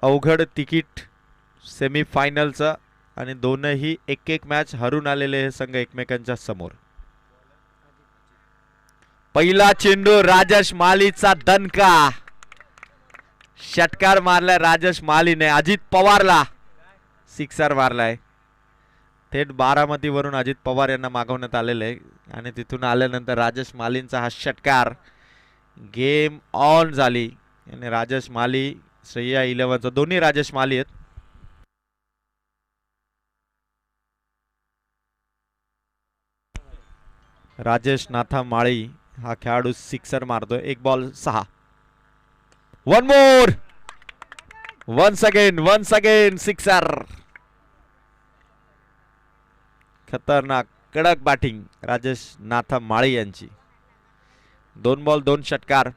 अवघड तिकीट सेमीफायनलचं आणि दोनही एक एक मॅच हरून आलेले हे संघ एकमेकांच्या समोर. पहिला चेंडू राजेश मालीचा दणका, षटकार मारलाय राजेश मालीने. अजित पवारला सिक्सर मारलाय. थेट बारामतीवरून अजित पवार यांना मागवण्यात आलेले आहे आणि तिथून आल्यानंतर राजेश मालींचा हा षटकार. गेम ऑन झाली आणि राजेश माली श्रेया 11चा, दोन्ही राजेश माली आहेत. राजेश नाथा माळी हा खेळाडू सिक्सर मारतोय. एक ball 6. One more, once again sixer. खतरनाक कडक बॅटिंग राजेश नाथा माळी यांची. 2 बॉल 2 षटकार.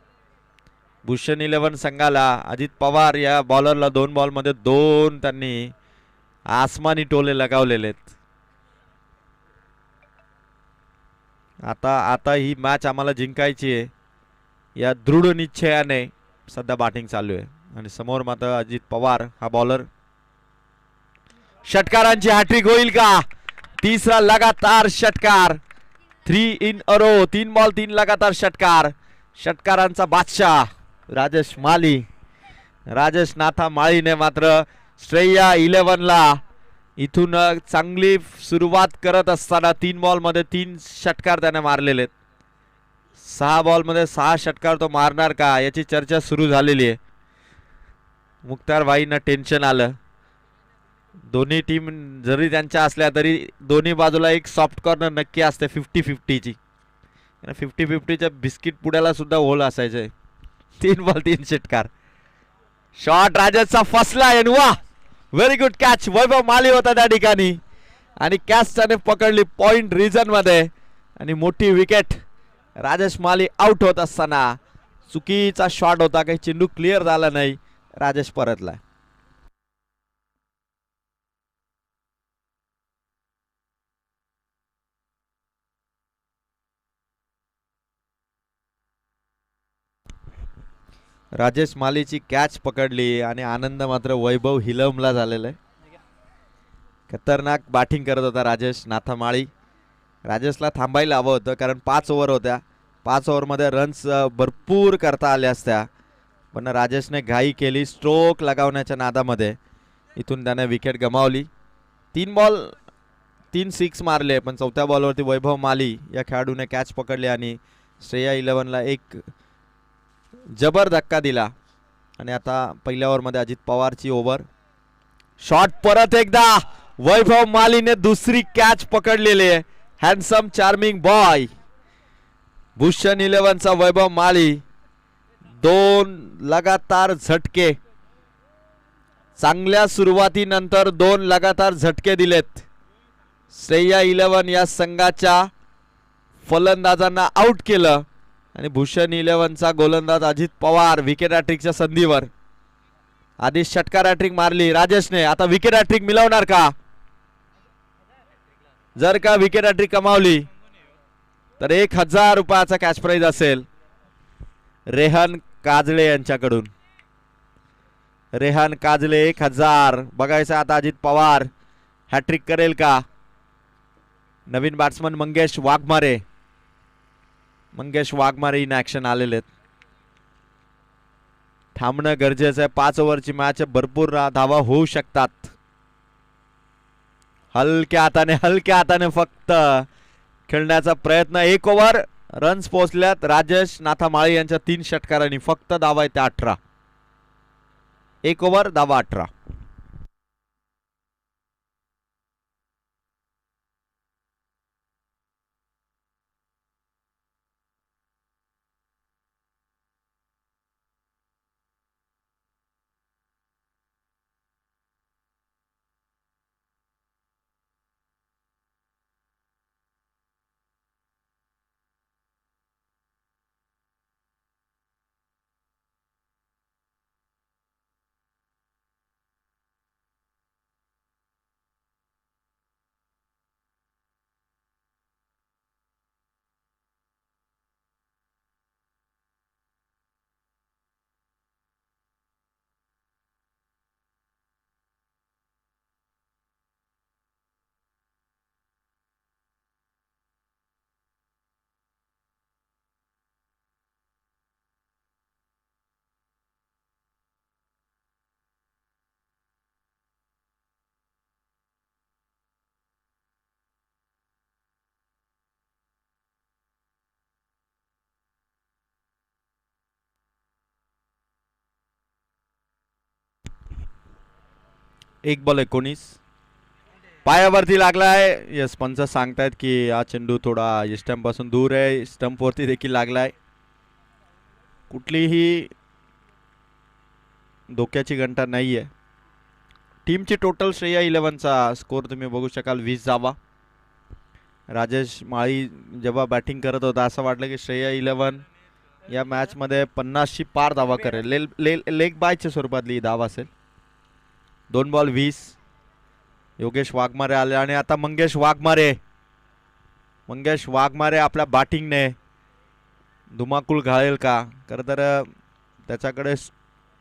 भूषण 11 संघाला अजित पवार या बॉलरला 2 बॉलमध्ये 2 त्यांनी आसमानी टोले लगावलेले आहेत. आता ही मॅच आम्हाला जिंकायची आहे या दृढ निश्चयाने सध्या बॅटिंग चालू आहे. आणि समोर मात्र अजित पवार हा बॉलर. षटकारांची हॅट्रिक होईल का? तिसरा लगातार षटकार. 3 इन अ रो. 3 बॉल 3 लगातार षटकार. षटकारांचा बादशाह राजेश माली. राजेश नाथा माळीने मात्र श्रेया 11ला इथून चांगली सुरुवात करत असताना 3 बॉलमध्ये 3 षटकार त्याने मारलेले आहेत. 6 बॉलमध्ये 6 षटकार तो मारणार का याची चर्चा सुरू झालेली आहे. मुख्तार भाईंना टेन्शन आलं. दोन्ही टीम जरी त्यांच्या असल्या तरी दोन्ही बाजूला एक सॉफ्ट कॉर्नर नक्की असते 50-50ची. 50-50च्या बिस्किट पुड्याला सुद्धा होल असायचे. 3 बॉल 3 षटकार. शॉट राजेशचा फसला. वा, व्हेरी गुड कॅच. वैभव माली होता त्या ठिकाणी आणि कॅच त्याने पकडली पॉइंट रिजन मध्ये आणि मोठी विकेट. राजेश माली आउट होत असताना चुकीचा शॉट होता, काही चेंडू क्लिअर झाला नाही. राजेश परतला. राजेश मालीची कॅच पकडली आणि आनंद मात्र वैभव हिलमला झालेला आहे. खतरनाक बॅटिंग करत होता राजेश नाथा माळी. राजेशला थांबायला हवं होतं कारण 5 ओव्हर होत्या. 5 ओव्हरमध्ये रन्स भरपूर करता आल्या असत्या, पण राजेशने घाई केली स्ट्रोक लगावण्याच्या नादामध्ये. इथून त्याने विकेट गमावली. 3 बॉल 3 सिक्स मारले, पण 4थ्या बॉलवरती वैभव माली या खेळाडूने कॅच पकडली आणि श्रेया 11ला एक जबर धक्का दिला. आणि आता पहिल्या ओव्हरमध्ये अजित पवारची ओव्हर. शॉट परत एकदा. वैभव मालीने दुसरी कॅच पकडलेली आहे. हँडसम चार्मिंग बॉय भूषण 11चा वैभव माली. 2 लगातार झटके. चांगल्या सुरुवातीनंतर 2 लगातार झटके दिलेत. श्रेया 11 या संघाच्या फलंदाजांना आउट केलं आणि भूषण 11चा गोलंदाज अजित पवार विकेट हॅट्रिकच्या संधीवर. आधी षटकार हॅट्रिक मारली राजेशने, आता विकेट हॅट्रिक मिळवणार का? जर का विकेट हॅट्रिक कमावली तर 1000 रुपयाचा कॅश प्राइज असेल रेहान काजळे यांच्याकडून. रेहान काजळे 1000. बघायचं आता अजित पवार हॅट्रिक करेल का? नवीन batsman Mangesh Waghmare. Mangesh Waghmare in action आलेले आहेत. थांबणं गरजेचं आहे. 5 ओव्हरची मॅच, भरपूर धावा होऊ शकतात. हलक्या हाताने फक्त खेळण्याचा प्रयत्न. 1 ओव्हर रन्स पोहोचल्यात राजेश नाथा माळी यांच्या 3 षटकारांनी. फक्त धावा आहेत 18. 1 ओव्हर धावा 18. एक बॉल 19. पायावरती लागलाय. यस, पंच सांगतायत की हा चेंडू थोडा स्टंप पासून दूर आहे. स्टंप वरती देखील लागलाय. कुठलीही धोक्याची घंटा नाहीये. टीमची टोटल श्रेया 11चा स्कोर तुम्ही बघू शकाल 20 धावा. राजेश माळी जेव्हा बॅटिंग करत होता असं वाटलं की श्रेया 11 या मॅच मध्ये 50ची पार धावा करेल. लेग बायच्या स्वरूपातली ही धाव असेल. 2 बॉल 20. योगेश वाघमारे आले आणि आता मंगेश वाघमारे आपल्या बॅटिंगने धुमाकूळ घालेल का? खरं तर त्याच्याकडे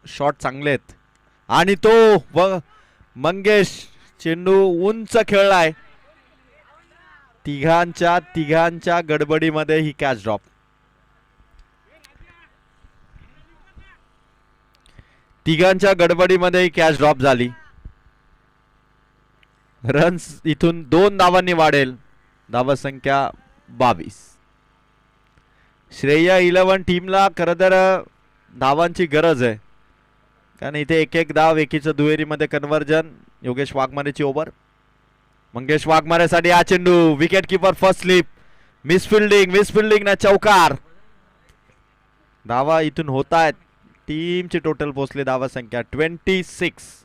शॉट चांगले आहेत आणि तो मंगेश चेंडू उंच खेळलाय. तिघांच्या गडबडीमध्ये ही कॅच ड्रॉप. तिघांच्या गडबडीमध्ये ही कॅच ड्रॉप झाली. रन्स इथून 2 धावांनी वाढेल. धावसंख्या 22. श्रेया 11 टीमला खरं तर धावांची गरज आहे, कारण इथे एक धाव एकीचं दुहेरीमध्ये कन्व्हर्जन. योगेश वाघमारेची ओव्हर. मंगेश वाघमारेसाठी हा चेंडू. Wicket keeper first slip. Misfielding ना चौकार. धावा इथून होत आहेत. टीमची टोटल पोहोचली धावा संख्या 26.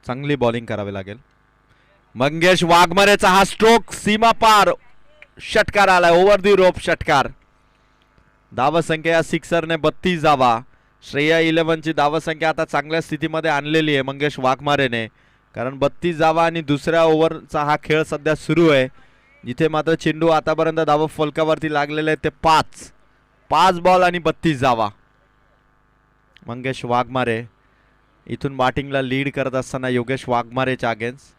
चांगली बॉलिंग करावी लागेल. मंगेश वाघमारेचा हा स्ट्रोक सीमा पार. षटकार आलाय. ओव्हर दी रोप षटकार. धावसंख्या या सिक्सरने 32 धावा. श्रेया 11ची धावसंख्या आता चांगल्या स्थितीमध्ये आणलेली आहे मंगेश वाघमारेने, कारण 32 धावा आणि दुसऱ्या ओव्हरचा हा खेळ सध्या सुरू आहे, जिथे मात्र चेंडू आतापर्यंत धावा फलकावरती लागलेले आहेत ते 5 बॉल आणि 32 धावा. मंगेश वाघमारे इथून बॅटिंगला लीड करत असताना योगेश वाघमारेच्या अगेन्स्ट.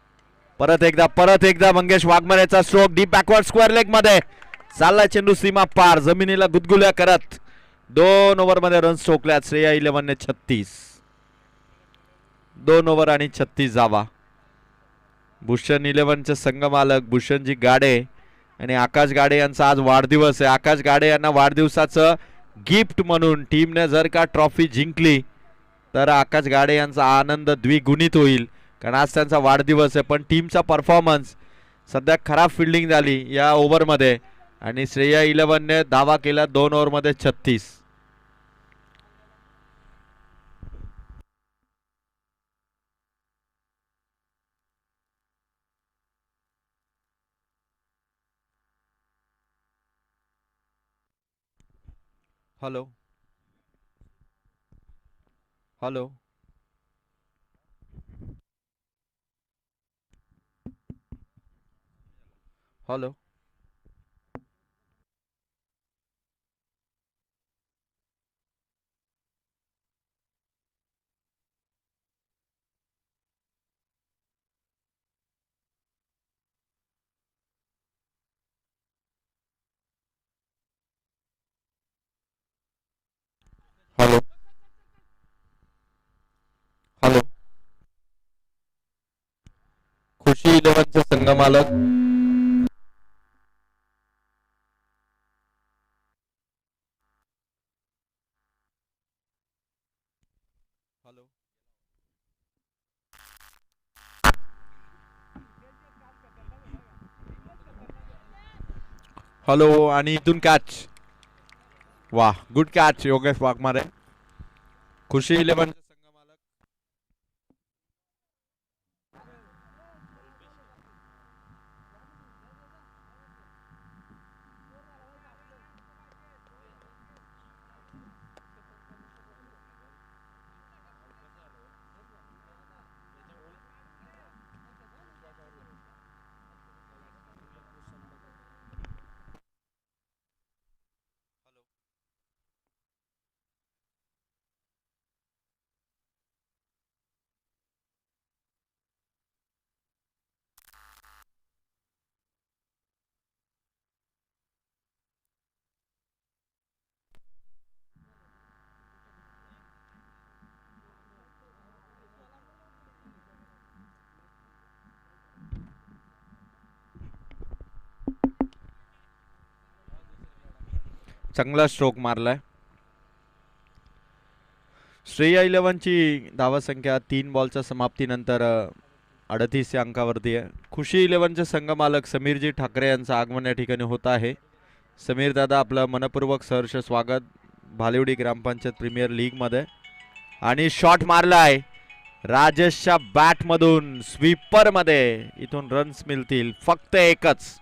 परत एकदा मंगेश वाघमारेचा stroke deep backward square leg मध्ये चाललाय. चेंडू सीमा पार जमिनीला गुदगुल्या करत 2 ओव्हरमध्ये रन्स ठोकल्यात. श्रेया 11ने 36. 2 ओव्हर आणि 36 धावा. भूषण 11चे संघमालक भूषणजी गाडे आणि आकाश गाडे यांचा आज वाढदिवस आहे. आकाश गाडे यांना वाढदिवसाचं गिफ्ट म्हणून टीमने जर का ट्रॉफी जिंकली तर आकाश गाडे यांचा आनंद द्विगुणित होईल, कारण आज त्यांचा वाढदिवस आहे. पण टीमचा परफॉर्मन्स सध्या खराब फिल्डिंग झाली या ओव्हरमध्ये आणि श्रेया 11ने धावा केला 2 ओव्हरमध्ये 36. Hello hello hello hello hello Khushi 11चे संघमालक हॅलो हॅलो आणि इथून कॅच. वाह, गुड कॅच योगेश वाघमारे. खुशी 11 चांगला स्ट्रोक मारलाय. श्रेया 11ची धावसंख्या 3 बॉलच्या समाप्तीनंतर 38 या अंकावरती आहे. खुशी 11चे संघमालक समीरजी ठाकरे यांचं आगमन या ठिकाणी होत आहे. समीर दादा, आपलं मनपूर्वक सहर्ष स्वागत भालिवडी ग्रामपंचायत प्रीमियर लीग मध्ये. आणि शॉट मारलाय राजेशच्या बॅट मधून स्वीपर मध्ये. इथून रन्स मिळतील फक्त एकच.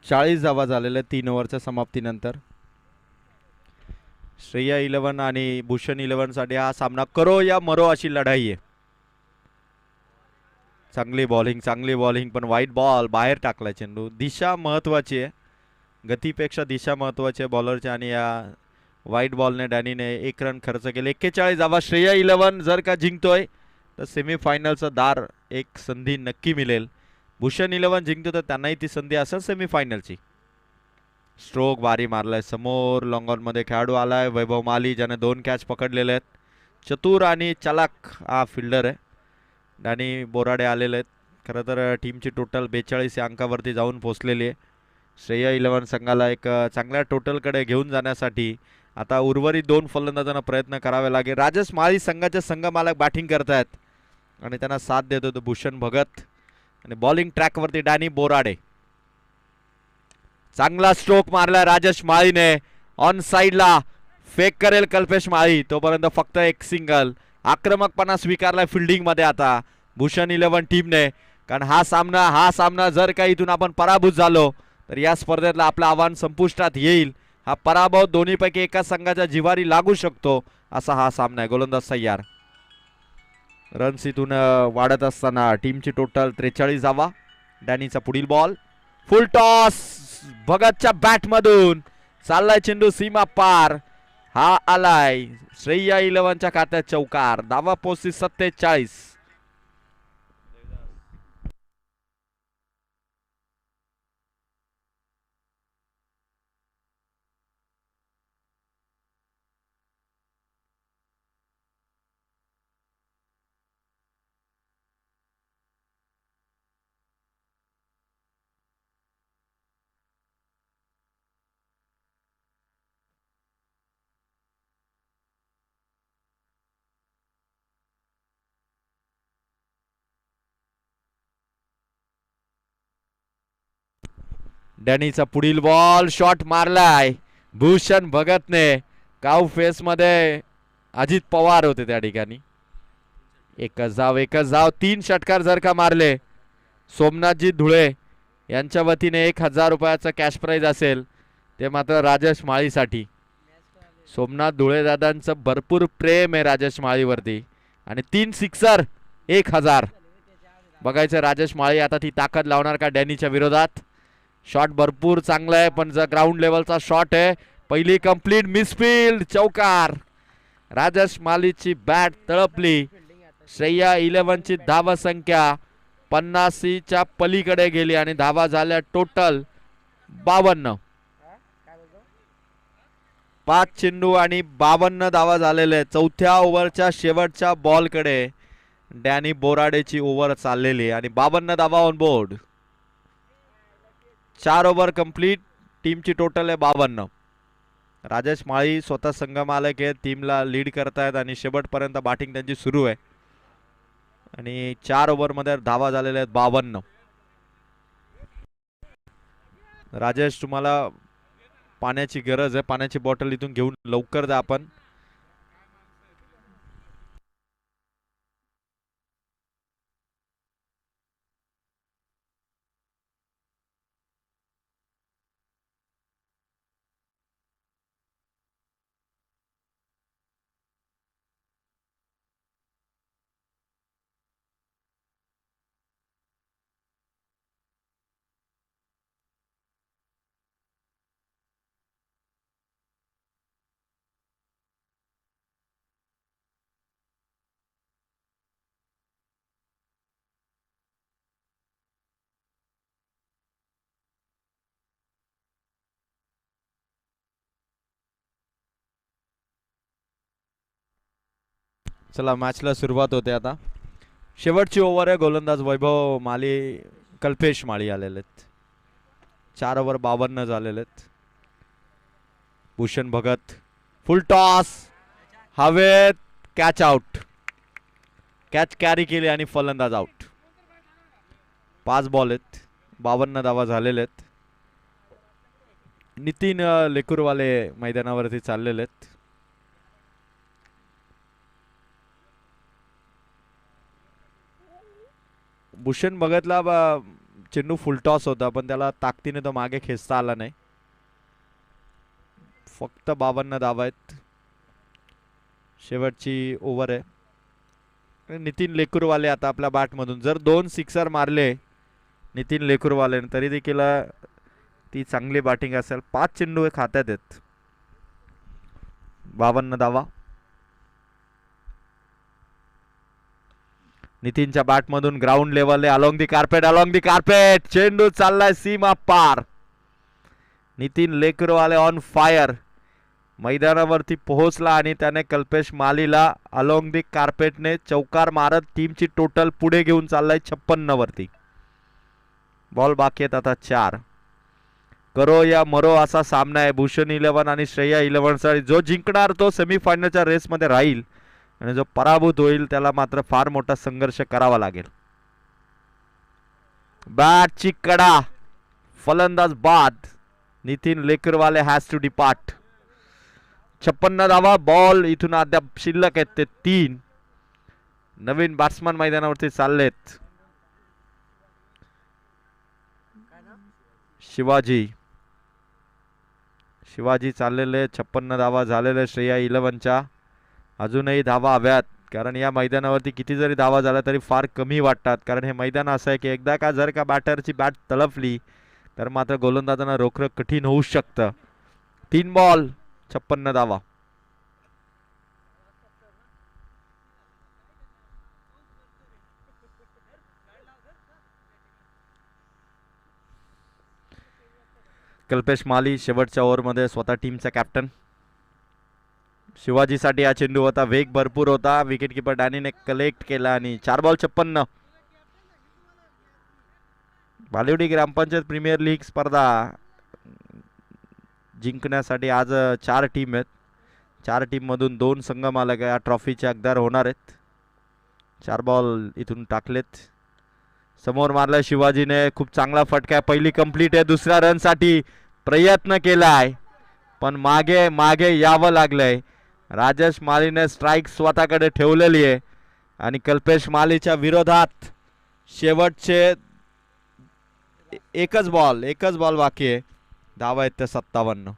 चाळीस धावा झालेल्या 3 ओव्हरच्या समाप्तीनंतर. श्रेया 11 आणि भूषण 11 साठी हा सामना करो या मरो अशी लढाई आहे. चांगली बॉलिंग पण वाईट बॉल बाहेर टाकला चेंडू. दिशा महत्वाची आहे, गतीपेक्षा दिशा महत्वाची आहे बॉलरची. आणि या वाईट बॉलने डॅनीने 1 रन खर्च केले. 41 धावा. श्रेया 11 जर का जिंकतोय तर सेमीफायनलचं दार, एक संधी नक्की मिळेल. भूषण 11 जिंकतो तर त्यांनाही ती संधी असेल सेमीफायनलची. स्ट्रोक भारी मारलाय. समोर लॉंग ऑन मध्ये खेळाडू आलाय वैभव माली, ज्याने 2 कॅच पकडलेले आहेत. चतुर आणि चलाक हा फिल्डर आहे. डॅनी बोराडे आलेले आहेत. खरं तर टीमची टोटल 42 या अंकावरती जाऊन पोहोचलेली आहे. श्रेया 11 संघाला एक चांगल्या टोटलकडे घेऊन जाण्यासाठी आता उर्वरित 2 फलंदाजांना प्रयत्न करावे लागेल. राजेश माळी संघाचे संघमालक बॅटिंग करतायत आणि त्यांना साथ देत होतो भूषण भगत. आणि बॉलिंग ट्रॅकवरती डॅनी बोराडे. चांगला स्ट्रोक मारला राजेश माळीने. ऑन साइडला फेक करेल कल्पेश माळी, तोपर्यंत फक्त एक सिंगल. आक्रमकपणा स्वीकारलाय फिल्डिंग मध्ये आता भूषण 11 टीमने. कारण हा सामना जर का इथून आपण पराभूत झालो तर या स्पर्धेतलं आपलं आव्हान संपुष्टात येईल. हा पराभव दोन्हीपैकी एका संघाच्या जिवारी लागू शकतो असा हा सामना आहे. गोलंदाज सय्यार. रन्स इथून वाढत असताना टीमची टोटल 43 धावा. डॅनीचा पुढील बॉल. फुल टॉस भगतच्या बॅट मधून चाललाय चेंडू सीमा पार. हा आलाय श्रेया 11च्या खात्यात चौकार. धावा पोहोचली 47. डॅनीचा पुढील बॉल. शॉट मारलाय भूषण भगतने. काऊ फेस मध्ये अजित पवार होते त्या ठिकाणी. एकच धाव. 3 षटकार जर का मारले सोमनाथजी धुळे यांच्या वतीने 1000 रुपयाचं कॅश प्राइज असेल, ते मात्र राजेश माळीसाठी. सोमनाथ धुळे दादांचं भरपूर प्रेम आहे राजेश माळीवरती. आणि 3 सिक्सर 1000. बघायचं राजेश माळी आता ती ताकद लावणार का डॅनीच्या विरोधात. शॉट भरपूर चांगला आहे पण ग्राउंड लेवलचा शॉट आहे. पहिली कंप्लीट मिसफील्ड. चौकार. राजेश मालीची बॅट तळपली. श्रेया 11ची धावा संख्या 50च्या पलीकडे गेली आणि धावा झाल्या टोटल 52. 5 चेंडू आणि 52 धावा झालेले. 4थ्या ओव्हरच्या शेवटच्या बॉलकडे डॅनी बोराडेची ओव्हर चाललेली आहे आणि 52 धावा ऑन बोर्ड. 4 over complete. टीमची टोटल आहे 52. राजेश माळी स्वतः संघ मालक आहेत, टीमला लीड करतायत आणि शेवटपर्यंत बॅटिंग त्यांची सुरू आहे. आणि 4 ओव्हरमध्ये धावा झालेल्या आहेत 52. राजेश, तुम्हाला पाण्याची गरज आहे, पाण्याची बॉटल इथून घेऊन लवकर जा आपण. चला, मॅचला सुरुवात होते आता. शेवटची ओव्हर आहे. गोलंदाज वैभव माली, कल्पेश माळी आलेले आहेत. 4 ओव्हर 52 झालेले आहेत. भूषण भगत फुल टॉस हवेत, कॅच आउट. कॅच कॅरी केली आणि फलंदाज आउट. 5 बॉल आहेत, 52 धावा झालेले आहेत. नितीन लेकुरवाले मैदानावरती चाललेले आहेत. भूषण भगतला चेंडू फुलटॉस होता, पण त्याला ताकदीने तो मागे खेचता आला नाही. फक्त 52 धावा आहेत. शेवटची ओव्हर आहे. नितीन लेकुरवाले आता आपल्या बॅटमधून जर 2 सिक्सर मारले नितीन लेकुरवाले तरी देखील ती चांगली बॅटिंग असेल. 5 चेंडू खात्यात आहेत. 52 धावा. नितीनच्या बॅटमधून ground level along the carpet चेंडू चाललाय सीमा पार. नितीन लेकरवाले ऑन फायर मैदानावरती पोहोचला आणि त्याने कल्पेश मालीला अलॉंग दी कार्पेटने चौकार मारत टीमची टोटल पुढे घेऊन चाललाय 56 वरती. बॉल बाकी आहेत आता 4. करो या मरो असा सामना आहे भूषण 11 आणि श्रेया 11 साठी. जो जिंकणार तो सेमीफायनलच्या रेसमध्ये राहील आणि जो पराभूत होईल त्याला मात्र फार मोठा संघर्ष करावा लागेल. बॅटची कडा, फलंदाज बाद. Nitin Lakarwale has to depart. 56 धावा. बॉल इथून अद्याप शिल्लक आहेत ते 3. नवीन बॅट्समन मैदानावरती चाललेत. शिवाजी चाललेले. 56 धावा झालेले श्रेया 11च्या. अजूनही धावा हव्यात, कारण या मैदानावरती किती जरी धावा झाल्या तरी फार कमी वाटतात. कारण हे मैदान असं आहे की एकदा का जर का बॅटरची बॅट तळपली तर मात्र गोलंदाजांना रोखणं कठीण होऊ शकतं. 3 बॉल 56 धावा. कल्पेश माली शेवटच्या ओव्हरमध्ये स्वतः टीमचा कॅप्टन. शिवाजीसाठी हा चेंडू होता, वेग भरपूर होता. विकेटकीपर डॅनीने कलेक्ट केला आणि 4 बॉल 56. बालेवाडी ग्रामपंचायत प्रीमियर लीग स्पर्धा जिंकण्यासाठी आज 4 टीम आहेत. 4 टीम मधून 2 संघ मालक या ट्रॉफीचे हकदार होणार आहेत. 4 बॉल इथून टाकलेत. समोर मारला शिवाजीने, खूप चांगला फटका. पहिली कंप्लीट आहे. दुसऱ्या रन साठी प्रयत्न केलाय पण मागे यावं लागलंय. राजेश मालीने स्ट्राइक स्वतःकडे ठेवलेली आहे आणि कल्पेश मालीच्या विरोधात शेवटचे एकच बॉल बाकी आहे. धावा आहेत ते 57.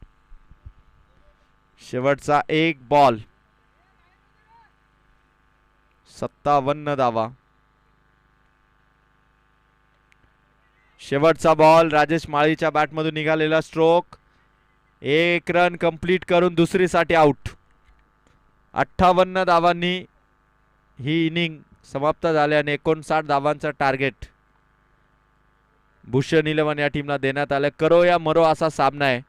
शेवटचा एक बॉल 57 धावा. शेवटचा बॉल राजेश माळीच्या बॅटमधून निघालेला स्ट्रोक. 1 रन कंप्लीट करून दुसरीसाठी आउट. 58 धावांनी ही इनिंग समाप्त झाली आणि 59 धावांचा टार्गेट भूषण 11 या टीमला देण्यात आले. करो या मरो असा सामना आहे.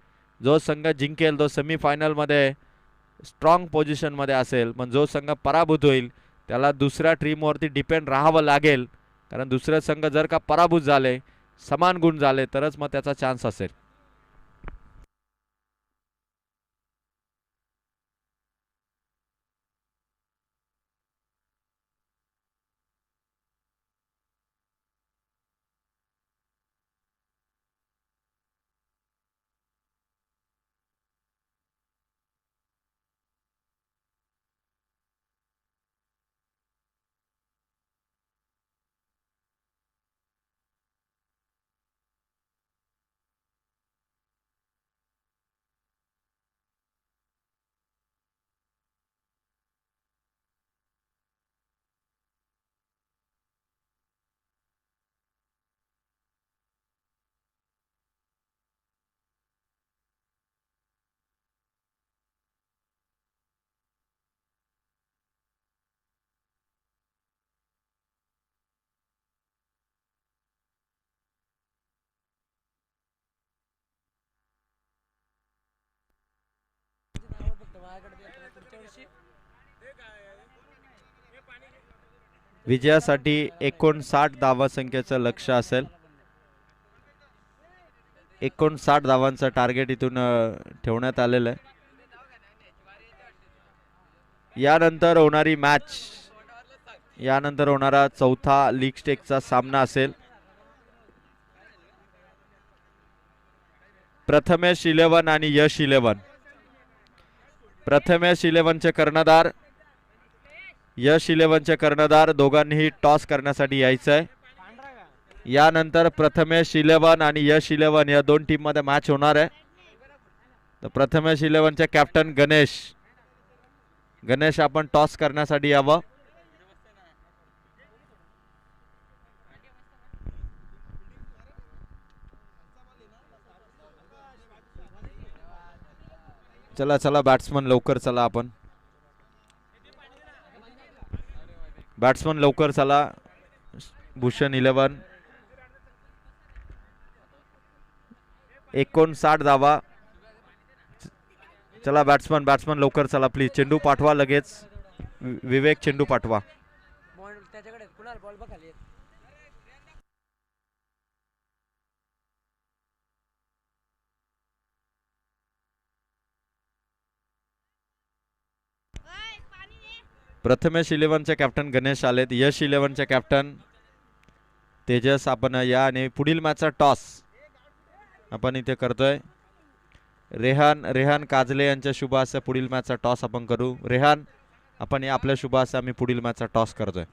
जो संघ जिंकेल तो सेमीफायनल मध्ये स्ट्रॉंग पोझिशन मध्ये असेल, पण जो संघ पराभूत होईल त्याला दुसऱ्या टीमवरती डिपेंड राहावं लागेल, कारण दुसरे संघ जर का पराभूत झाले, समान गुण झाले, तरच मग त्याचा चान्स असेल. विजयासाठी 59 धावसंख्येचं लक्ष असेल. 59 धावांचं टार्गेट इथून ठेवण्यात आलेलं आहे. यानंतर होणारी मॅच, यानंतर होणारा चौथा लीग स्टेकचा सामना असेल. प्रथमेश 11 आणि यश 11. प्रथमेश 11चे कर्णधार, यश 11चे कर्णधार दोघांनीही टॉस करण्यासाठी यायचं आहे. यानंतर प्रथमेश 11 आणि यश 11 या दोन टीम मध्ये मॅच होणार आहे. तर प्रथमेश 11चे कॅप्टन गणेश आपण टॉस करण्यासाठी यावं. चला चला बॅट्समन लवकर चला, आपण बॅट्समन लवकर चला. भूषण 11, 59 धावा. चला बॅट्समन लवकर चला प्लीज. चेंडू पाठवा लगेच. विवेक चेंडू पाठवा. प्रथमेश 11चे कॅप्टन गणेश आलेत. यश 11चे कॅप्टन तेजस आपण या. आणि पुढील मॅचचा टॉस आपण इथे करतोय. रेहान काजले यांच्या शुभ हस्ते पुढील मॅचचा टॉस आपण करू. रेहान आपण या आपल्या शुभ हस्ते आम्ही पुढील मॅचचा टॉस करतोय.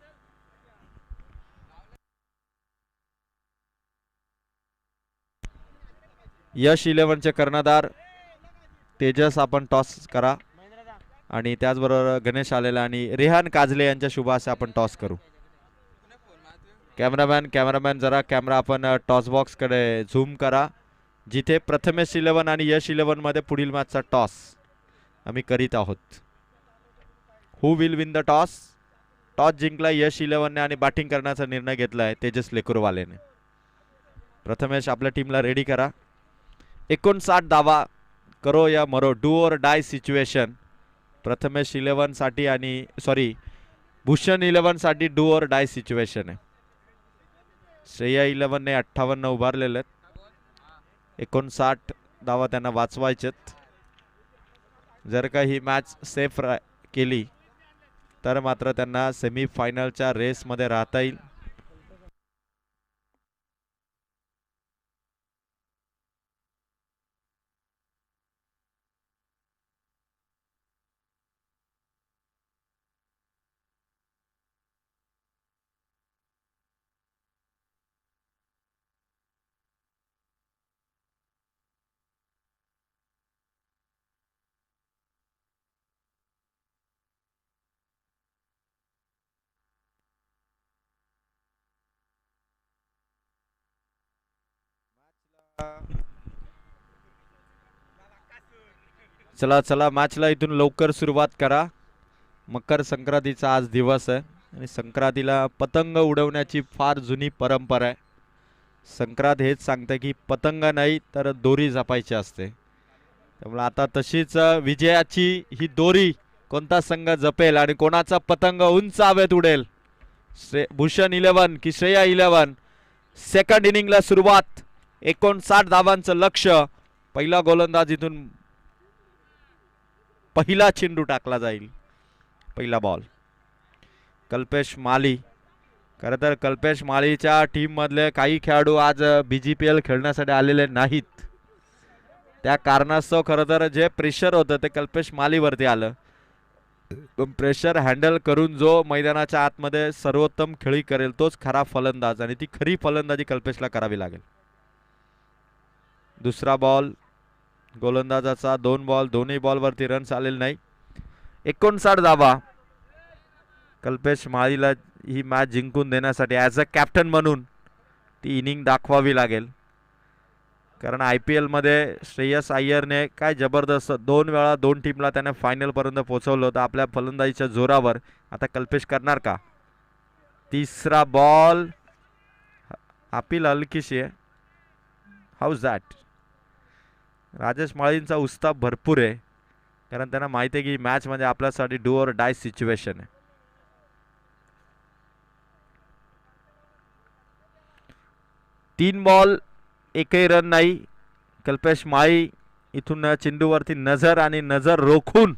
यश 11चे कर्णधार तेजस आपण टॉस करा. आणि त्याचबरोबर गणेश आलेला आणि रेहान काजले यांच्या शुभ हस्ते आपण टॉस करू. कॅमेरामॅन जरा कॅमेरा आपण टॉस बॉक्स कडे झूम करा, जिथे प्रथमेश 11 आणि यश 11 मध्ये पुढील मॅचचा टॉस आम्ही करीत आहोत. Who will win the toss? Toss जिंकला यश 11ने आणि बॅटिंग करण्याचा निर्णय घेतलाय तेजस लेकुरवालेने. प्रथमेश आपल्या टीमला रेडी करा. 59 धावा, करो या मरो, डू और डाय सिच्युएशन. प्रथमेश 11 साठी आणि भूषण 11 साठी डू और डाय सिच्युएशन आहे. श्रेया 11ने 58 उभारलेले आहेत. 59 धावा त्यांना वाचवायचेत. जर का ही मॅच सेफ केली तर मात्र त्यांना सेमी फायनलच्या रेस मध्ये राहता येईल. चला चला मॅचला इथून लवकर सुरुवात करा. मकर संक्रांतीचा आज दिवस आहे आणि संक्रांतीला पतंग उडवण्याची फार जुनी परंपरा आहे. संक्रांत हेच सांगते की पतंग नाही तर दोरी जपायची असते. त्यामुळे आता तशीच विजयाची ही दोरी कोणता संघ जपेल आणि कोणाचा पतंग उंच हवेत उडेल. भूषण 11 की श्रेया 11. सेकंड इनिंगला सुरुवात. 59 धावांचं लक्ष्य. पहिला गोलंदाज इथून पहिला चेंडू टाकला जाईल. पहिला बॉल. कल्पेश माली. खरं तर कल्पेश मालीच्या टीम मधले काही खेळाडू आज BGPL खेळण्यासाठी आलेले नाहीत. त्या कारणास्तव खरं तर जे प्रेशर होतं ते कल्पेश मालीवरती आलं. प्रेशर हँडल करून जो मैदानाच्या आतमध्ये सर्वोत्तम खेळी करेल तोच खरा फलंदाज आणि ती खरी फलंदाजी कल्पेशला करावी लागेल. दुसरा बॉल गोलंदाजाचा. 2 बॉल. दोन्ही बॉलवरती रन्स आलेले नाही. 59 धावा. कल्पेश माळीला ही मॅच जिंकून देण्यासाठी ॲज अ कॅप्टन म्हणून ती इनिंग दाखवावी लागेल. कारण IPL मध्ये श्रेयस अय्यरने काय जबरदस्त 2 वेळा 2 टीमला त्याने फायनलपर्यंत पोहोचवलं होतं आपल्या फलंदाजीच्या जोरावर. आता कल्पेश करणार का? तिसरा बॉल. अपील हलकीशी आहे. House that. राजेश माळींचा उत्साह भरपूर आहे कारण त्यांना माहिती आहे की मॅच म्हणजे आपल्यासाठी डू ऑर डाय सिच्युएशन आहे. तीन बॉल एकही रन नाही. कल्पेश माळी इथून चेंडूवरती नजर आणि नजर रोखून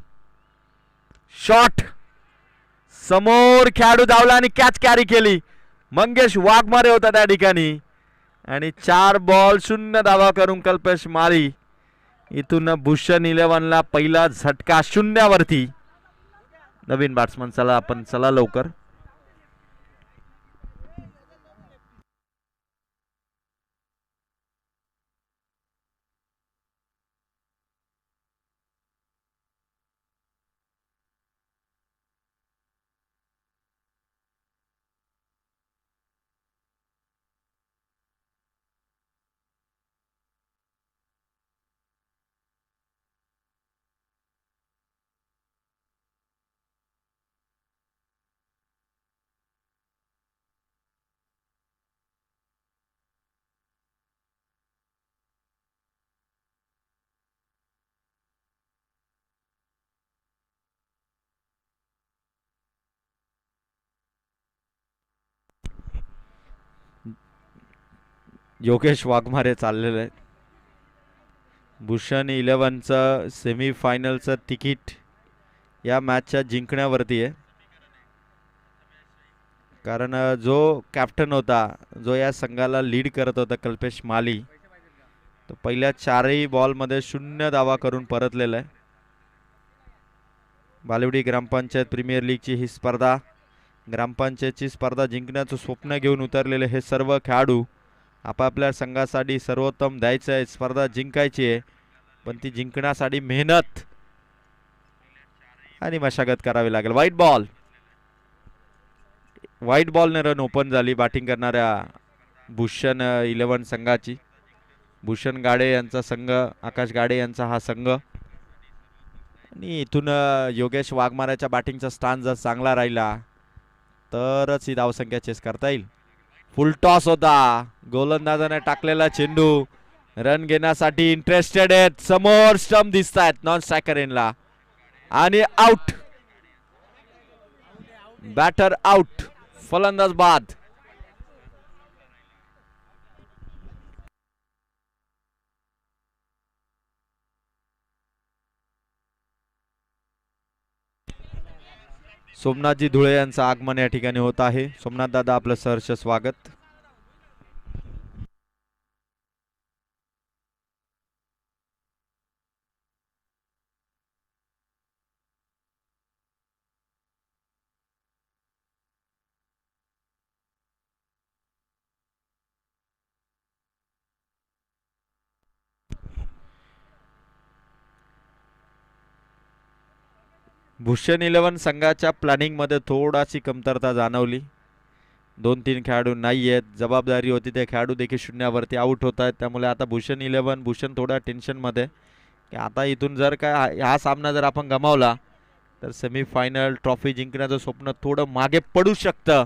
शॉट. समोर खेळाडू धावला आणि कॅच कॅरी केली. मंगेश वाघमारे होता त्या ठिकाणी आणि 4 बॉल 0 धावा करून कल्पेश माळी इथून भूषण 11ला पहिला झटका 0 वरती. नवीन बॅट्समन चला लवकर. योगेश वाघमारे चाललेले आहेत. भूषण 11चं सेमीफायनलचं तिकीट या मॅचच्या जिंकण्यावरती आहे. कारण जो कॅप्टन होता जो या संघाला लीड करत होता कल्पेश माली तो पहिल्या 4ही बॉलमध्ये 0 धावा करून परतलेला आहे. बालेवाडी ग्रामपंचायत प्रीमियर लीगची ही स्पर्धा. ग्रामपंचायतची स्पर्धा जिंकण्याचं स्वप्न घेऊन उतरलेले हे सर्व खेळाडू आपापल्या संघासाठी सर्वोत्तम द्यायचं आहे. स्पर्धा जिंकायची आहे पण ती जिंकण्यासाठी मेहनत आणि मशागत करावी लागेल. व्हाईट बॉलने रन ओपन झाली बॅटिंग करणाऱ्या भूषण 11 संघाची. भूषण गाडे यांचा संघ, आकाश गाडे यांचा हा संघ आणि इथून योगेश वाघमाऱ्याच्या बॅटिंगचा स्थान जर चांगला राहिला तरच ही धावसंख्या चेस करता येईल. फुल टॉस होता. गोलंदाजाने टाकलेला चेंडू रन घेण्यासाठी इंटरेस्टेड आहेत. समोर स्टंप दिसत आहेत नॉन स्ट्रायकर एनला आणि आउट. Batter out. फलंदाज बाद. सोमनाथजी धुळे यांचं आगमन या ठिकाणी होत आहे. सोमनाथ दादा आपलं सहर्ष स्वागत. भूषण 11 संघाच्या प्लॅनिंग मध्ये थोडाशी कमतरता जाणवली. 2-3 खेळाडू नाही आहेत. जबाबदारी होती ते खेळाडू देखील 0 वरती आउट होत आहेत. त्यामुळे आता भूषण थोड्या टेन्शन मध्ये की आता इथून जर काय हा सामना जर आपण गमावला तर सेमीफायनल ट्रॉफी जिंकण्याचं स्वप्न थोडं मागे पडू शकतं.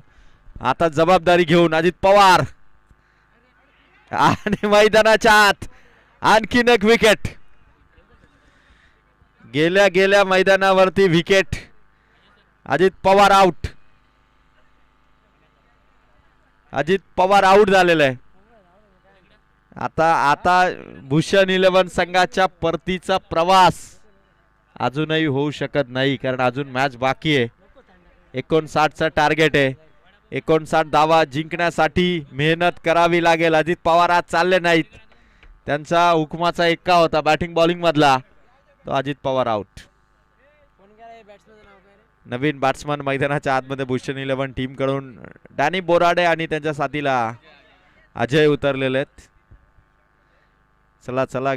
आता जबाबदारी घेऊन अजित पवार आणि मैदानाच्या आत आणखीन एक विकेट. गेल्या गेल्या मैदानावरती wicket. Ajit Pawar out. Ajit Pawar out झालेला आहे. आता आता भूषण 11 संघाच्या परतीचा प्रवास अजूनही होऊ शकत नाही, कारण अजून मॅच बाकी आहे. 59चा टार्गेट आहे. 59 धावा जिंकण्यासाठी मेहनत करावी लागेल. अजित पवार आज चालले नाहीत. त्यांचा हुकमाचा एक्का होता बॅटिंग बॉलिंग मधला, तो अजित पवार आउट. नवीन बॅट्समन मैदानाच्या आतमध्ये भूषण 11 टीम कडून डॅनी बोराडे आणि त्यांच्या साथीला अजय उतरलेले आहेत. चला चला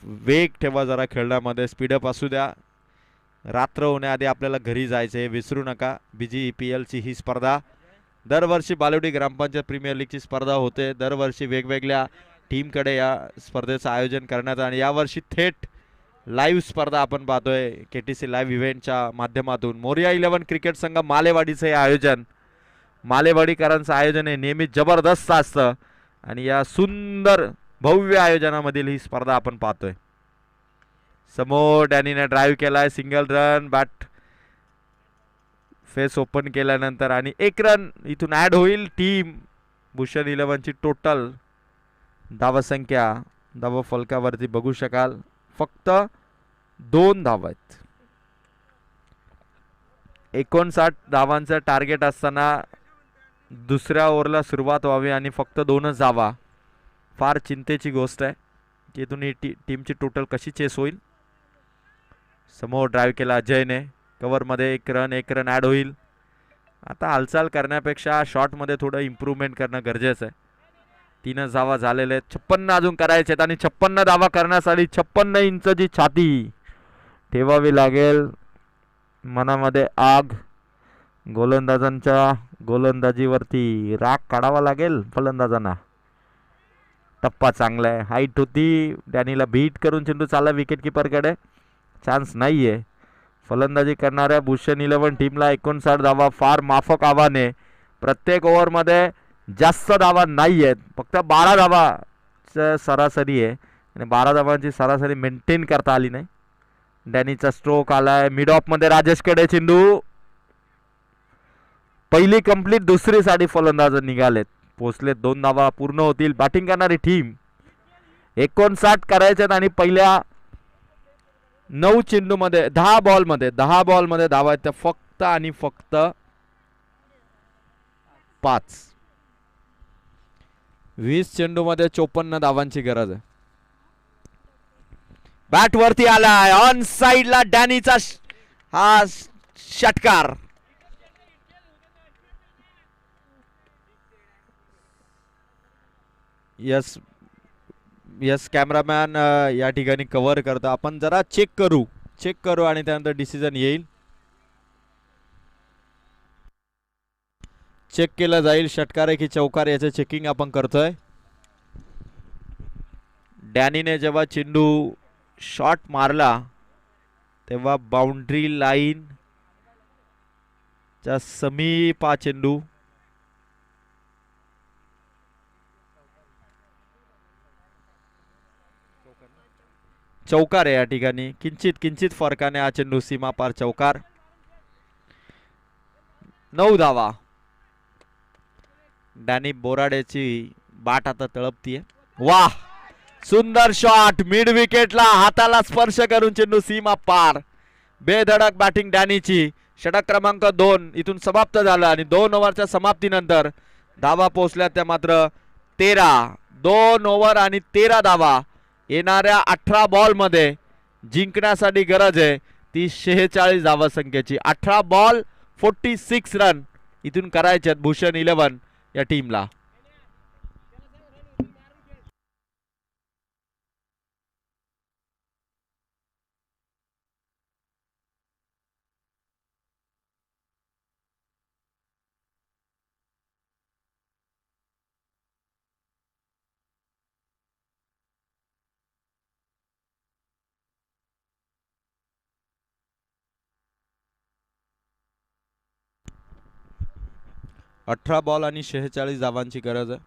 वेग ठेवा जरा खेळण्यामध्ये, स्पीडअप असू द्या. रात्र होण्याआधी आपल्याला घरी जायचे, विसरू नका. BGEPL ची ही स्पर्धा दरवर्षी बालेवाडी ग्रामपंचायत प्रीमियर लीगची स्पर्धा होते. दरवर्षी वेगवेगळ्या टीमकडे या स्पर्धेचं आयोजन करण्यात, आणि यावर्षी थेट लाईव्ह स्पर्धा आपण पाहतोय KTC लाईव्ह इव्हेंटच्या माध्यमातून. मोरिया 11 क्रिकेट संघ मालेवाडीचं हे आयोजन, मालेवाडीकरांचं आयोजन हे नेहमी जबरदस्त असतं, आणि या सुंदर भव्य आयोजनामधील ही स्पर्धा आपण पाहतोय. समोर डॅनीने ड्राईव्ह केलाय, single run. Bat face open केल्यानंतर आणि 1 रन इथून ऍड होईल. टीम भूषण 11 ची टोटल धावसंख्या धाव फलकावरती बघू शकाल, फक्त 2 धावा आहेत. 59 धावांचं टार्गेट असताना दुसऱ्या ओव्हरला सुरुवात व्हावी आणि फक्त 2च धावा. फार चिंतेची गोष्ट आहे की इथून ही टीमची टोटल कशी चेस होईल. समोर ड्राईव्ह केला अजयने, कव्हरमध्ये 1 रन ॲड होईल. आता हालचाल करण्यापेक्षा शॉटमध्ये थोडं इम्प्रूव्हमेंट करणं गरजेचं आहे. 3च धावा झालेले आहेत, 56 अजून करायचे आहेत, आणि 56 धावा करण्यासाठी 56 इंचची छाती ठेवावी लागेल. मनामध्ये आग, गोलंदाजांच्या गोलंदाजीवरती राग काढावा लागेल फलंदाजांना. टप्पा चांगला आहे, हाईट होती, डॅनीला बीट करून चेंडू चालला विकेट किपरकडे. चान्स नाही आहे. फलंदाजी करणाऱ्या भूषण 11 टीमला 59 धावा फार माफक आव्हान आहे. प्रत्येक ओव्हरमध्ये जास्त धावा नाही आहेत, फक्त 12 धावाचं सरासरी आहे, आणि 12 धावांची सरासरी मेंटेन करता आली नाही. डॅनीचा स्ट्रोक आलाय, मिड ऑफ मध्ये राजेशकडे चेंडू. पहिली कंप्लीट, दुसरीसाठी फलंदाज निघालेत, पोहोचलेत. 2 धावा पूर्ण होतील. बॅटिंग करणारी टीम 59 करायच्यात, आणि पहिल्या 9 चेंडूमध्ये 10 बॉलमध्ये धावा आहेत त्या फक्त आणि फक्त 5. 20 चेंडूमध्ये 54 धावांची गरज आहे. बॅट वरती आलाय, ऑन साइडला डॅनीचा हा षटकार. यस यस कॅमेरामॅन या ठिकाणी कव्हर करतो. आपण जरा चेक करू आणि त्यानंतर डिसिजन येईल. चेक केलं जाईल षटकार आहे की चौकार, याचं चेकिंग आपण करतोय. डॅनीने जेव्हा चेंडू शॉट मारला तेव्हा बाउंड्री लाईन च्या समीप हा चेंडू चौकार आहे. या ठिकाणी किंचित फरकाने हा चेंडू सीमापार चौकार. 9 धावा. डॅनी बोराडेची बाट आता तळपतीये. वाह, सुंदर शॉट, मिड विकेटला हाताला स्पर्श करून चेंडू सीमा पार. बेधडक बॅटिंग डॅनीची. षटक क्रमांक 2 इथून समाप्त झाला, आणि 2 ओव्हरच्या समाप्तीनंतर धावा पोहोचल्या त्या मात्र 13. 2 ओव्हर आणि 13 धावा. येणाऱ्या 18 बॉल मध्ये जिंकण्यासाठी गरज आहे ती 46 धावा संख्येची. 18 बॉल 46 रन इथून करायचे भूषण 11 या टीमला. अठरा बॉल आणि 46 धावांची गरज आहे.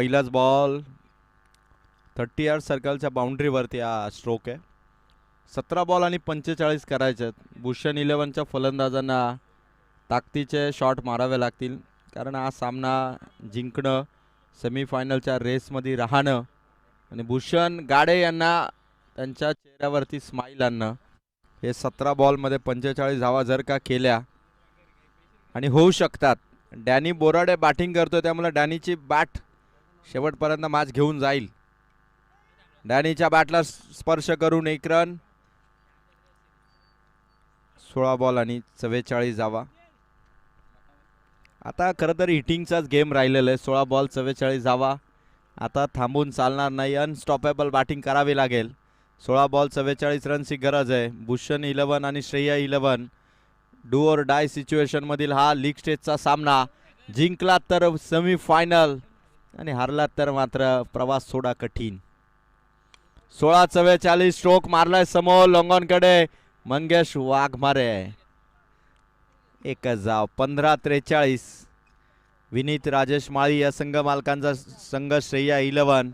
पहिलाच बॉल 30 यार्ड सर्कलच्या बाउंड्रीवरती हा स्ट्रोक आहे. 17 बॉल आणि 45 करायचे आहेत. भूषण 11च्या फलंदाजांना ताकदीचे शॉट मारावे लागतील, कारण हा सामना जिंकणं, सेमीफायनलच्या रेसमध्ये राहणं आणि भूषण गाडे यांना त्यांच्या चेहऱ्यावरती स्माईल आणणं. हे 17 बॉलमध्ये 45 धावा जर का केल्या आणि होऊ शकतात. डॅनी बोराडे बॅटिंग करतोय, त्यामुळे डॅनीची बॅट शेवटपर्यंत मॅच घेऊन जाईल. डॅनीच्या बॅटला स्पर्श करून 1 रन. 16 बॉल आणि 44 धावा. आता खरं तर हिटिंगचाच गेम राहिलेला आहे. 16 बॉल 44 धावा. आता थांबून चालणार नाही, अनस्टॉपेबल बॅटिंग करावी लागेल. 16 बॉल 44 रनची गरज आहे. भूषण 11 आणि Shreya 11 do or die situation मधील हा लीग स्टेजचा सामना. जिंकलात तर सेमीफायनल आणि हारलात तर मात्र प्रवास थोडा कठीण. 16-44 स्ट्रोक मारलाय समोर लॉंगॉनकडे मंगेश वाघमारे. एकच धाव. 15-43. विनीत राजेश माळी या संघ मालकांचा संघ श्रेया 11.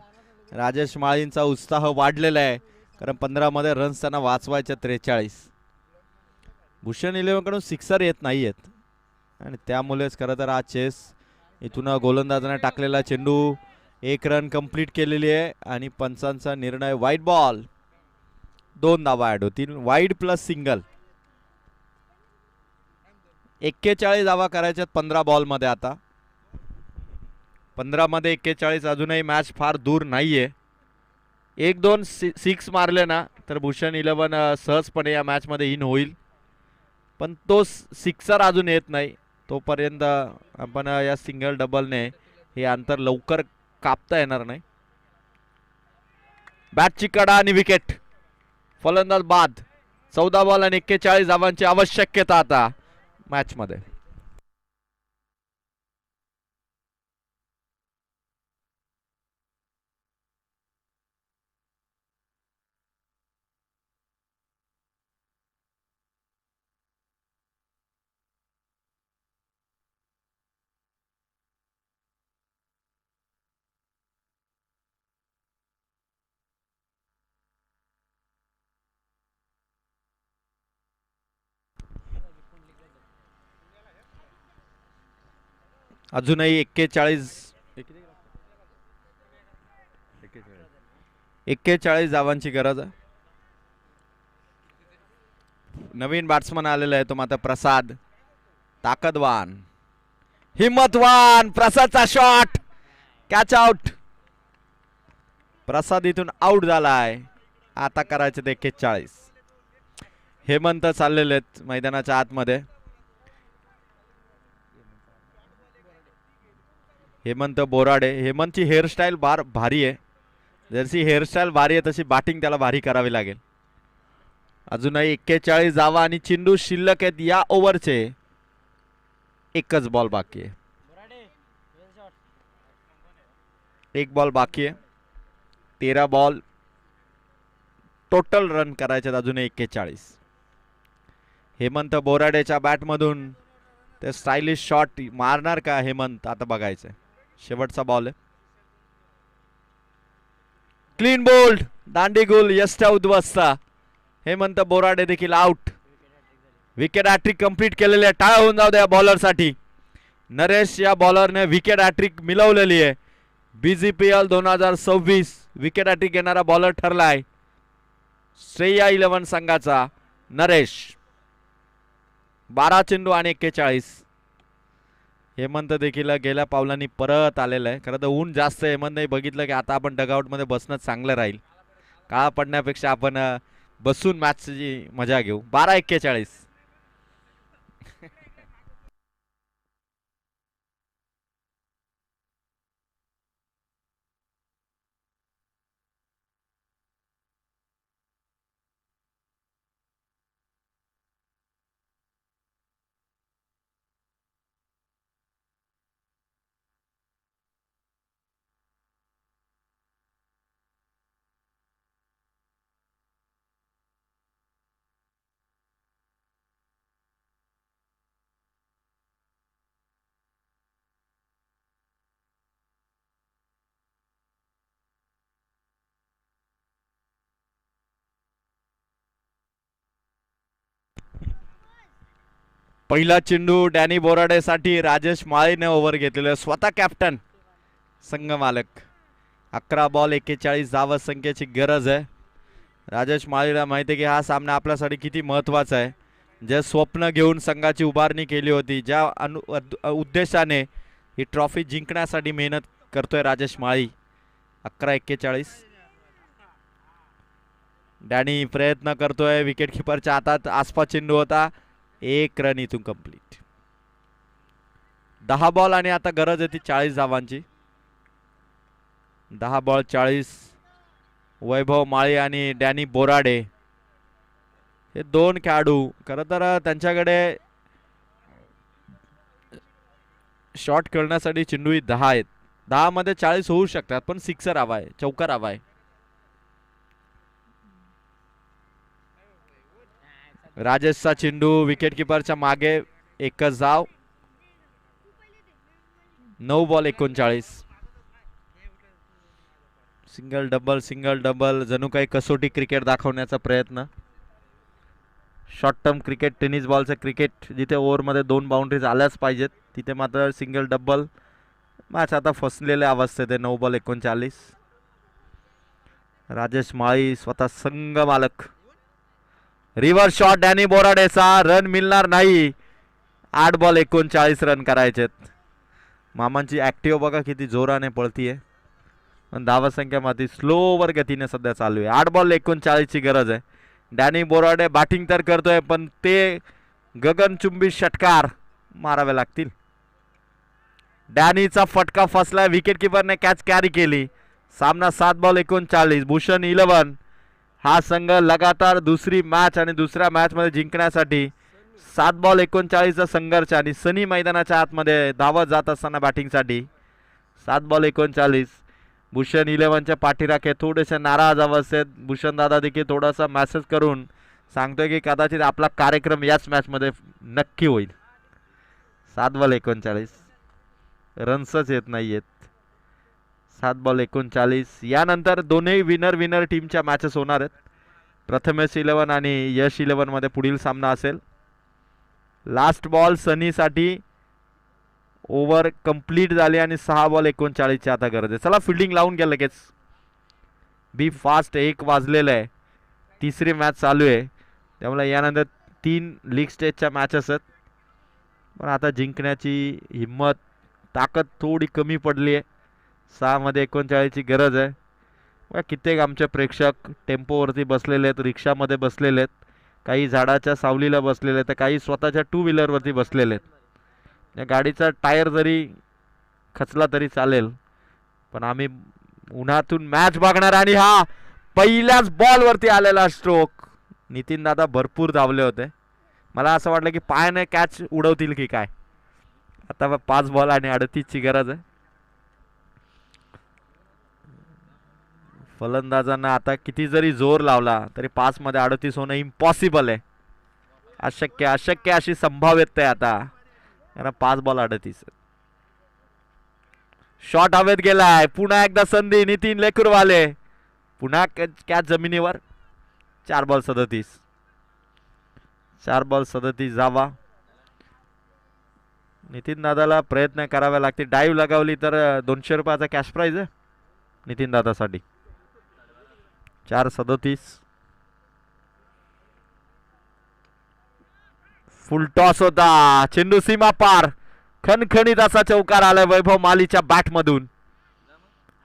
राजेश माळींचा उत्साह वाढलेला आहे, कारण 15 मध्ये रन्स त्यांना वाचवायचे 43. भूषण 11 कडून सिक्सर येत नाहीयेत आणि त्यामुळेच खरं तर हा चेस. इथून गोलंदाजाने टाकलेला चेंडू 1 रन कंप्लीट केलेली आहे आणि पंचांचा निर्णय वाईड बॉल. 2 धावा ऍड होतील. Wide plus single. 41 धावा करायच्यात 15 बॉलमध्ये. आता 15 मध्ये 41. अजूनही मॅच फार दूर नाहीये. 1-2 सिक्स मारले ना तर भूषण 11 सहजपणे या मॅच मध्ये इन होईल, पण तो सिक्सर अजून येत नाही. तोपर्यंत आपण या सिंगल डबलने हे अंतर लवकर कापता येणार नाही. बॅटची कडा आणि विकेट. फलंदाज बाद. 14 बॉल आणि 41 धावांची आवश्यकता आता मॅच मध्ये. अजूनही 41 धावांची गरज आहे. नवीन बॅट्समन आलेला आहे तो मात्र प्रसाद. ताकदवान, हिम्मतवान प्रसादचा शॉट. Catch out. प्रसाद इथून आउट झालाय. आता करायचे ते 41. हेमंत चाललेले आहेत मैदानाच्या आतमध्ये. हेमंत बोराडे. हेमंतची हेअरस्टाईल भारी आहे. जशी हेअरस्टाईल भारी आहे तशी बॅटिंग त्याला भारी करावी लागेल. अजूनही 41 धावा आणि चेंडू शिल्लक आहेत या ओव्हरचे. एकच बॉल बाकी आहे. 1 बॉल बाकी आहे. 13 बॉल टोटल रन करायचे अजून 41. हेमंत बोराडेच्या बॅटमधून ते स्टायलिश शॉट मारणार का हेमंत, आता बघायचंय. शेवटचा बॉल आहे. Clean bowled. दांडी गोल यष्टा उद्ध्वस्त. हेमंत बोराडे देखील आउट. विकेट हॅट्रिक कंप्लीट केलेले. टाळ्या होऊन जाऊ द्या बॉलरसाठी. नरेश या बॉलरने विकेट हॅट्रिक मिळवलेली आहे. BGPL 2026 विकेट हॅट्रिक घेणारा बॉलर ठरलाय श्रेया 11 संघाचा नरेश. 12 चेंडू आणि 41. हेमंत देखील गेल्या पावलांनी परत आलेला आहे. खरं तर ऊन जास्त. हेमंतने बघितलं की आता आपण डगआउट मध्ये बसणं चांगलं राहील. काळा पडण्यापेक्षा आपण बसून मॅचची मजा घेऊ. 12-41. पहिला चेंडू डॅनी बोराडेसाठी राजेश माळीने ओव्हर घेतलेला, स्वतः कॅप्टन, संघ मालक. 11 बॉल 41 धावा संख्येची गरज आहे. राजेश माळीला माहिती आहे की हा सामना आपल्यासाठी किती महत्त्वाचा आहे. जे स्वप्न घेऊन संघाची उभारणी केली होती, ज्या उद्देशाने ही ट्रॉफी जिंकण्यासाठी मेहनत करतोय राजेश माळी. 11-41. डॅनी प्रयत्न करतोय, विकेट किपरच्या हातात आसपास चेंडू होता, 1 रन इथून कंप्लीट. 10 बॉल आणि आता गरज आहे ती 40 धावांची. 10 बॉल 40. वैभव माळी आणि डॅनी बोराडे हे दोन खेळाडू, खरं तर त्यांच्याकडे शॉट खेळण्यासाठी चेंडूही 10 आहेत. 10 मध्ये 40 होऊ शकतात, पण सिक्सर हवा आहे, चौकार हवा आहे. राजेशचा चेंडू विकेट किपरच्या मागे, एकच धाव. 9 ball 39. Single double single double, जणू काही कसोटी क्रिकेट दाखवण्याचा प्रयत्न. शॉर्ट टर्म क्रिकेट, टेनिस बॉलचं क्रिकेट, जिथे ओव्हरमध्ये 2 बाउंड्रीज आल्याच पाहिजेत, तिथे मात्र सिंगल डबल. मॅच आता फसलेल्या अवस्थेत आहे. 9 बॉल 39. राजेश माळी स्वतः संघ मालक. रिव्हर्स शॉट डॅनी बोराडेचा, रन मिळणार नाही. 8 बॉल 39 रन करायचेत. मामांची ऍक्टिव्ह बघा किती जोराने पळतीये, पण धावा संख्या मात्र स्लोवर गतीने सध्या चालू आहे. 8 बॉल 39 ची गरज आहे. डॅनी बोराडे बॅटिंग तर करतोय, पण ते गगनचुंबी षटकार मारावे लागतील. डॅनीचा फटका फसलाय, विकेट किपरने कॅच कॅरी केली. सामना 7 बॉल 39. भूषण 11. हा संघ लगातार दुसरी मॅच आणि दुसऱ्या मॅच मध्ये जिंकण्यासाठी 7 बॉल 39 चा संघर्ष, आणि सनी मैदानाच्या आतमध्ये धावत जात असताना बॅटिंगसाठी 7 बॉल 39. भूषण 11च्या पाठीराखे थोडेसे नाराज अवस्थेत. भूषण दादा देखील थोडासा मेसेज करून सांगतोय की कदाचित आपला कार्यक्रम याच मॅच मध्ये नक्की होईल. 7 बॉल 39. रन्सच येत नाहीयेत. 7 बॉल 39. यानंतर दोन्ही विनर टीमच्या मॅचेस होणार आहेत. प्रथमेश 11 आणि यश 11 मध्ये पुढील सामना असेल. लास्ट बॉल सनीसाठी ओव्हर कंप्लीट झाली आणि 6 बॉल 39 ची आता गरज आहे. चला फिल्डिंग लावून घ्या लगेच. बी फास्ट. 1 वाजलेलं आहे. तिसरी मॅच चालू आहे, त्यामुळे यानंतर 3 लीग स्टेजच्या मॅचेस आहेत. पण आता जिंकण्याची हिम्मत, ताकद थोडी कमी पडली आहे. 6 मध्ये 39 ची गरज आहे. कित्येक आमचे प्रेक्षक टेम्पोवरती बसलेले आहेत, रिक्षामध्ये बसलेले आहेत, काही झाडाच्या सावलीला बसलेले आहेत, तर काही स्वतःच्या 2 व्हीलरवरती बसलेले आहेत. या गाडीचा टायर जरी खचला तरी चालेल, पण आम्ही उन्हातून मॅच बघणार. आणि हा पहिल्याच बॉलवरती आलेला स्ट्रोक. नितीन दादा भरपूर धावले होते. मला असं वाटलं की पायाने कॅच उडवतील की काय. आता 5 बॉल आणि 38 ची गरज आहे. फलंदाजांना आता किती जरी जोर लावला तरी 5 मध्ये 38 होणं इम्पॉसिबल आहे. अशक्य अशी संभाव्यता आहे आता, कारण 5 बॉल 38. शॉट हवेत गेलाय. पुन्हा एकदा संधी. नितीन लेकुरवाले पुन्हा कॅच जमिनीवर. 4 बॉल 37. 4 बॉल 37 जावा. नितीन दादाला प्रयत्न करावे लागतील. डाईव्ह लगावली तर 200 रुपयाचा कॅश प्राइज आहे नितीन दादासाठी. 4-37. फुल टॉस होता. चेंडू सीमा पार. खणखणीत असा चौकार आलाय वैभव मालीच्या बॅट मधून.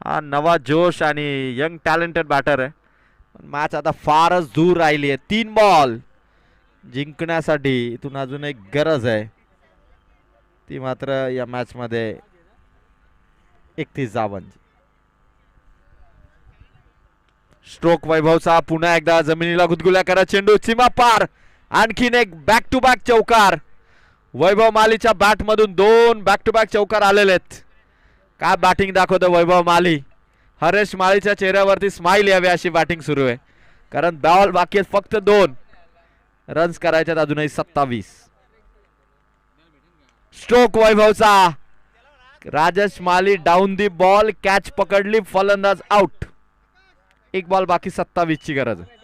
हा नवा जोश आणि यंग टॅलेंटेड बॅटर आहे, पण मॅच आता फारच दूर राहिली आहे. 3 बॉल जिंकण्यासाठी इथून अजून एक गरज आहे, ती मात्र या मॅच मध्ये 31 धावांची. स्ट्रोक वैभवचा पुन्हा एकदा जमिनीला गुदगुल्या करत चेंडू सीमा पार. आणखीन एक बॅक टू बॅक चौकार. वैभव मालीच्या बॅट मधून 2 बॅक टू बॅक चौकार आलेले आहेत. काय बॅटिंग दाखवतो वैभव माली. हरेश माळीच्या चेहऱ्यावरती स्माइल यावी अशी बॅटिंग सुरू आहे, कारण बॉल बाकी आहेत फक्त 2 रन्स करायच्यात अजूनही. 27. स्ट्रोक वैभवचा. Rajesh Mali down the ball, catch पकडली, फलंदाज आउट. 1 बॉल बाकी. 27 ची गरज आहे.